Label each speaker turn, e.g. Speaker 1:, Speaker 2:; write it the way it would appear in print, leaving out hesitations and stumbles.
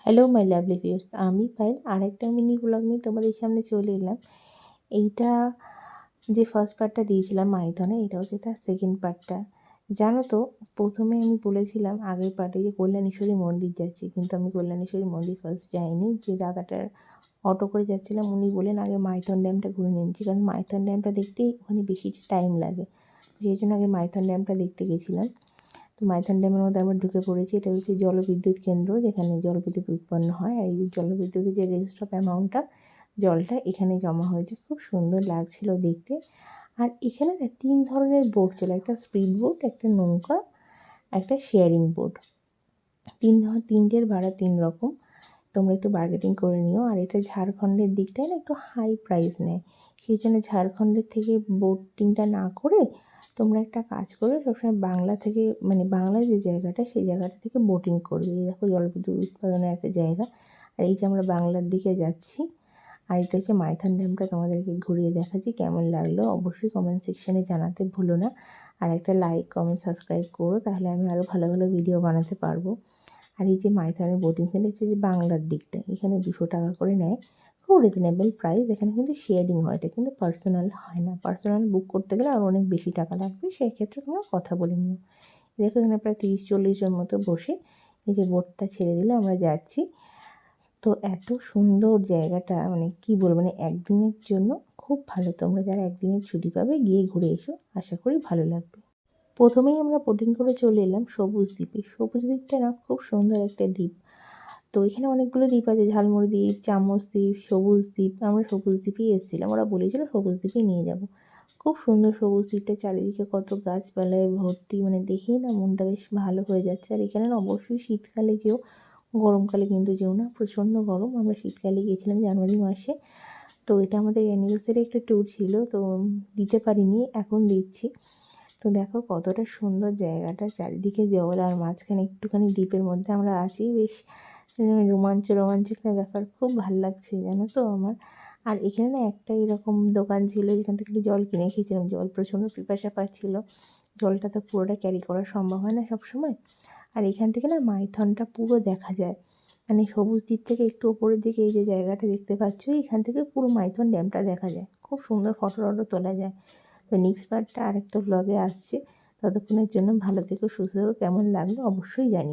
Speaker 1: Hello my lovely viewers, আমি পায়েল আরেকটা mini blog নিয়ে তোমাদের সামনে চলে এলাম। এইটা যে ফার্স্ট পার্টটা দিয়েছিলাম মাইথনে, এটা হচ্ছে তার সেকেন্ড পার্টটা। জানো তো, প্রথমে আমি বলেছিলাম আগের পার্টে যে কল্যাণেশ্বরী মন্দির যাচ্ছি, কিন্তু আমি কল্যাণেশ্বরী মন্দির ফার্স্ট যাইনি। যে দাদাটার অটো করে যাচ্ছিলাম উনি বলেন আগে মাইথন ড্যামটা ঘুরে নিচ্ছি, কারণ মাইথন ড্যামটা দেখতেই ওখানে বেশি টাইম লাগে, সেই জন্য আগে মাইথন ড্যামটা দেখতে গেছিলাম। তো মাইথন ড্যামের মধ্যে আমরা ঢুকে পড়েছি। এটা হচ্ছে জলবিদ্যুৎ কেন্দ্র, যেখানে জলবিদ্যুৎ উৎপন্ন হয়। আর এই যে জলবিদ্যুতের যে রেস্ট অফ অ্যামাউন্টটা, জলটা এখানে জমা হয়েছে, খুব সুন্দর লাগছিল দেখতে। আর এখানে না 3 ধরনের বোট চলে, একটা স্পিড বোট, একটা নৌকা, একটা শেয়ারিং বোট। তিনটের ভাড়া 3 রকম। তোমরা একটু বার্গেটিং করে নিও। আর এটা ঝাড়খণ্ডের দিকটায় না একটু হাই প্রাইস নেয়, সেই জন্য ঝাড়খণ্ডের থেকে বোটিংটা না করে তোমরা একটা কাজ করবে, সবসময় বাংলা থেকে, মানে বাংলায় যে জায়গাটা সেই জায়গাটা থেকে বোটিং করবে। এই দেখো জলবিদ্যুৎ উৎপাদনের একটা জায়গা। আর এই যে আমরা বাংলার দিকে যাচ্ছি। আর এটা হচ্ছে মাইথন ড্যামটা, তোমাদেরকে ঘুরিয়ে দেখাচ্ছি। কেমন লাগলো অবশ্যই কমেন্ট সেকশানে জানাতে ভুলো না। আর একটা লাইক, কমেন্ট, সাবস্ক্রাইব করো, তাহলে আমি আরও ভালো ভালো ভিডিও বানাতে পারবো। আর এই যে মাইথনের বোটিং সেন্টার হচ্ছে যে বাংলার দিকটা, এখানে 200 টাকা করে নেয়, খুব রিজনেবল প্রাইস। এখানে কিন্তু শেয়ারিং হয়, এটা কিন্তু পার্সোনাল হয় না। পার্সোনাল বুক করতে গেলে আরও অনেক বেশি টাকা লাগবে, সেক্ষেত্রে তোমরা কথা বলে নিও। দেখো এখানে প্রায় 30-40 জন মতো বসে এই যে বোটটা ছেড়ে দিলে আমরা যাচ্ছি। তো এত সুন্দর জায়গাটা, মানে কি বলবো, মানে একদিনের জন্য খুব ভালো। তোমরা যারা একদিনের ছুটি পাবে গিয়ে ঘুরে এসো, আশা করি ভালো লাগবে। প্রথমেই আমরা বোটিং করে চলে এলাম সবুজ দ্বীপে। সবুজ দ্বীপটা না খুব সুন্দর একটা দ্বীপ। তো এখানে অনেকগুলো দ্বীপ আছে, ঝালমুড়ি দ্বীপ, চামচ দ্বীপ, সবুজ দ্বীপ। আমরা সবুজ দ্বীপেই এসেছিলাম, ওরা বলেছিল সবুজ দ্বীপেই নিয়ে যাব। খুব সুন্দর সবুজ দ্বীপটা, চারিদিকে কত গাছপালায় ভর্তি, মানে দেখেই না মনটা বেশ ভালো হয়ে যাচ্ছে। আর এখানে না অবশ্যই শীতকালে যেও, গরমকালে কিন্তু যেও না, প্রচণ্ড গরম। আমরা শীতকালে গিয়েছিলাম জানুয়ারি মাসে। তো এটা আমাদের অ্যানিভার্সারি একটা ট্যুর ছিল, তো দিতে পারিনি, এখন দিচ্ছি। তো দেখো কতটা সুন্দর জায়গাটা, চারিদিকে জল আর মাঝখানে একটুখানি দ্বীপের মধ্যে আমরা আছি। বেশ রোমাঞ্চের ব্যাপার, খুব ভাল লাগছে জানো তো আমার। আর এখানে না একটা এরকম দোকান ছিল যেখান থেকে একটু জল কিনে খেয়েছিলাম। জল প্রচণ্ড পিপাসা পাচ্ছিল, জলটা তো পুরোটা ক্যারি করা সম্ভব হয় না সবসময়। আর এখান থেকে না মাইথনটা পুরো দেখা যায়, মানে সবুজ দ্বীপ থেকে একটু ওপরের দিকে এই যে জায়গাটা দেখতে পাচ্ছ, এখান থেকে পুরো মাইথন ড্যামটা দেখা যায়, খুব সুন্দর ফটো টটো তোলা যায়। তো নেক্সট পার্টটা আরেকটা ব্লগে আসছে। ততক্ষণের জন্য ভালো থেকো, সুস্থ থেকো। কেমন লাগলো অবশ্যই জানিও।